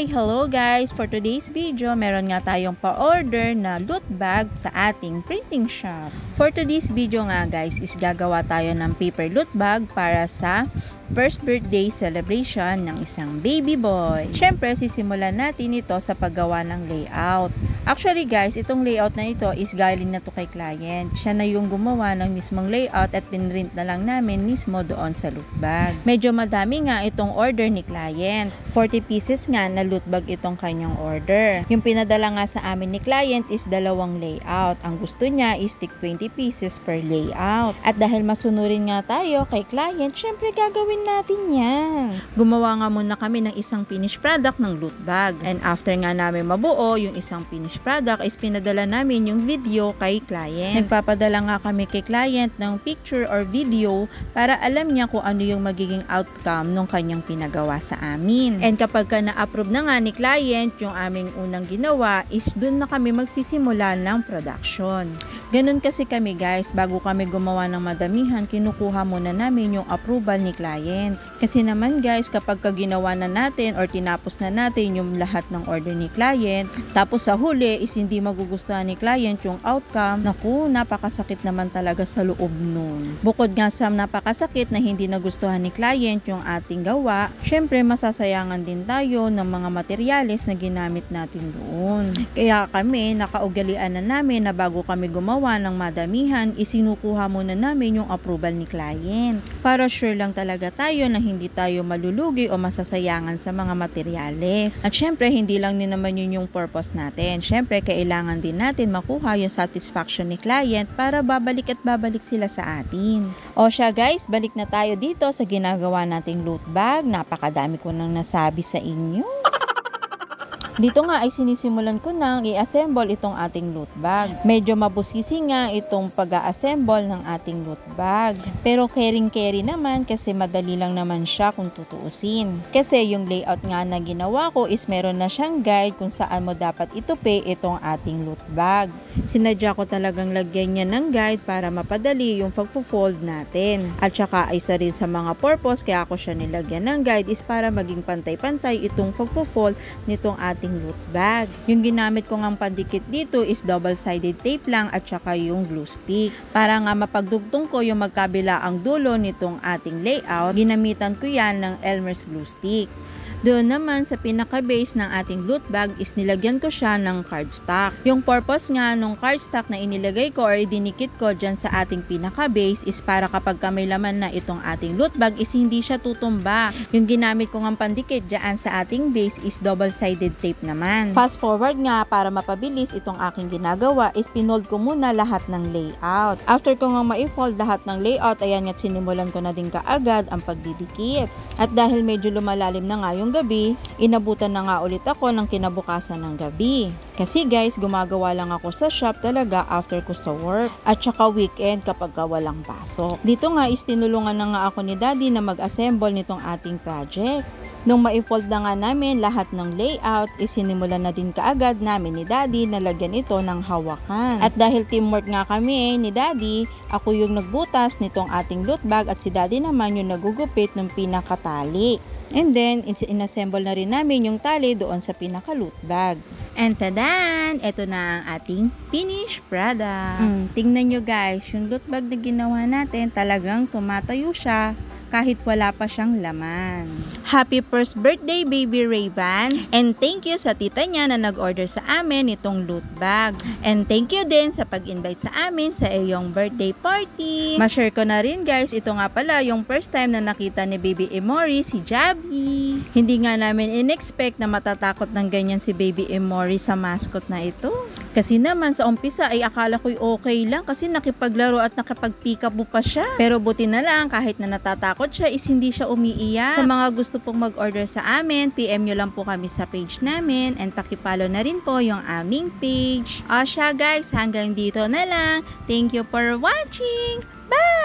Hi! Hello guys! For today's video, meron nga tayong pa-order na loot bag sa ating printing shop. For today's video nga guys, is gagawa tayo ng paper loot bag para sa first birthday celebration ng isang baby boy. Siyempre, sisimulan natin ito sa paggawa ng layout. Actually guys, itong layout na ito is galing na to kay client. Siya na yung gumawa ng mismong layout at pinrint na lang namin mismo doon sa loot bag. Medyo madami nga itong order ni client. 40 pieces nga na loot bag itong kanyang order. Yung pinadala nga sa amin ni client is dalawang layout. Ang gusto niya is 20 pieces per layout. At dahil masunurin nga tayo kay client, syempre gagawin natin yan. Gumawa nga muna kami ng isang finished product ng loot bag. And after nga namin mabuo yung isang finished product is pinadala namin yung video kay client. Nagpapadala nga kami kay client ng picture or video para alam niya kung ano yung magiging outcome ng kanyang pinagawa sa amin. And kapag ka na-approve na nga ni client yung aming unang ginawa is dun na kami magsisimula ng production. Ganun kasi kami guys, bago kami gumawa ng madamihan, kinukuha muna namin yung approval ni client. Kasi naman guys, kapag ka ginawa na natin or tinapos na natin yung lahat ng order ni client, tapos sa huli is hindi magugustuhan ni client yung outcome, naku, napakasakit naman talaga sa loob nun. Bukod nga sa napakasakit na hindi nagustuhan ni client yung ating gawa, syempre masasayangan din tayo ng mga materyales na ginamit natin doon. Kaya kami, nakaugalian na namin na bago kami gumawa ng madamihan, isinukuha muna namin yung approval ni client. Para sure lang talaga tayo na hindi tayo malulugi o masasayangan sa mga materyales. At syempre, hindi lang din naman yun yung purpose natin. Syempre, kailangan din natin makuha yung satisfaction ni client para babalik at babalik sila sa atin. O siya guys, balik na tayo dito sa ginagawa nating loot bag. Napakadami ko nang nasabi sa inyo. Dito nga ay sinisimulan ko nang i-assemble itong ating loot bag. Medyo mabusisi nga itong pag-a-assemble ng ating loot bag. Pero caring-carry naman kasi madali lang naman siya kung tutuusin. Kasi yung layout nga na ginawa ko is meron na siyang guide kung saan mo dapat itupi itong ating loot bag. Sinadya ko talagang lagyan niya ng guide para mapadali yung pag-fold natin. At saka isa rin sa mga purpose kaya ako siya nilagyan ng guide is para maging pantay-pantay itong pag-fold nitong ating loot bag. Yung ginamit ko ngang pandikit dito is double-sided tape lang at saka yung glue stick. Para nga mapagdugtong ko yung magkabila ang dulo nitong ating layout, ginamitan ko yan ng Elmer's glue stick. Doon naman sa pinaka-base ng ating loot bag is nilagyan ko siya ng cardstock. Yung purpose nga nung cardstock na inilagay ko or idinikit ko dyan sa ating pinaka-base is para kapag may laman na itong ating loot bag is hindi siya tutumba. Yung ginamit ko ng pandikit dyan sa ating base is double-sided tape naman. Fast forward nga para mapabilis itong aking ginagawa is pinold ko muna lahat ng layout. After ko nga ma-fold lahat ng layout, ayan at sinimulan ko na din kaagad ang pagdidikit. At dahil medyo lumalalim na nga yung gabi, inabutan na nga ulit ako ng kinabukasan ng gabi. Kasi guys, gumagawa lang ako sa shop talaga after ko sa work. At saka weekend kapag walang pasok. Dito nga is tinulungan na nga ako ni daddy na mag-assemble nitong ating project. Nung ma-fold na nga namin lahat ng layout, isinimulan na din kaagad namin ni daddy na lagyan ito ng hawakan. At dahil teamwork nga kami ni daddy, ako yung nagbutas nitong ating loot bag at si daddy naman yung nagugupit ng pinakatali. And then, inassemble na rin namin yung tali doon sa pinaka-loot bag. And tadan! Ito na ang ating finished product. Tingnan nyo guys, yung loot bag na ginawa natin, talagang tumatayo siya kahit wala pa siyang laman. Happy first birthday, baby Rayvan! And thank you sa tita niya na nag-order sa amin itong loot bag. And thank you din sa pag-invite sa amin sa iyong birthday party. Ma-share ko na rin guys, ito nga pala yung first time na nakita ni baby Emory si Javi. Hindi nga namin in-expect na matatakot ng ganyan si baby Emory sa mascot na ito. Kasi naman sa umpisa ay akala ko'y okay lang kasi nakipaglaro at nakipag-pick up pa siya. Pero buti na lang kahit na natatakot siya is hindi siya umiiyak. Sa mga gusto pong mag-order sa amin, PM nyo lang po kami sa page namin and pakipollow na rin po yung aming page. O siya guys, hanggang dito na lang. Thank you for watching. Bye!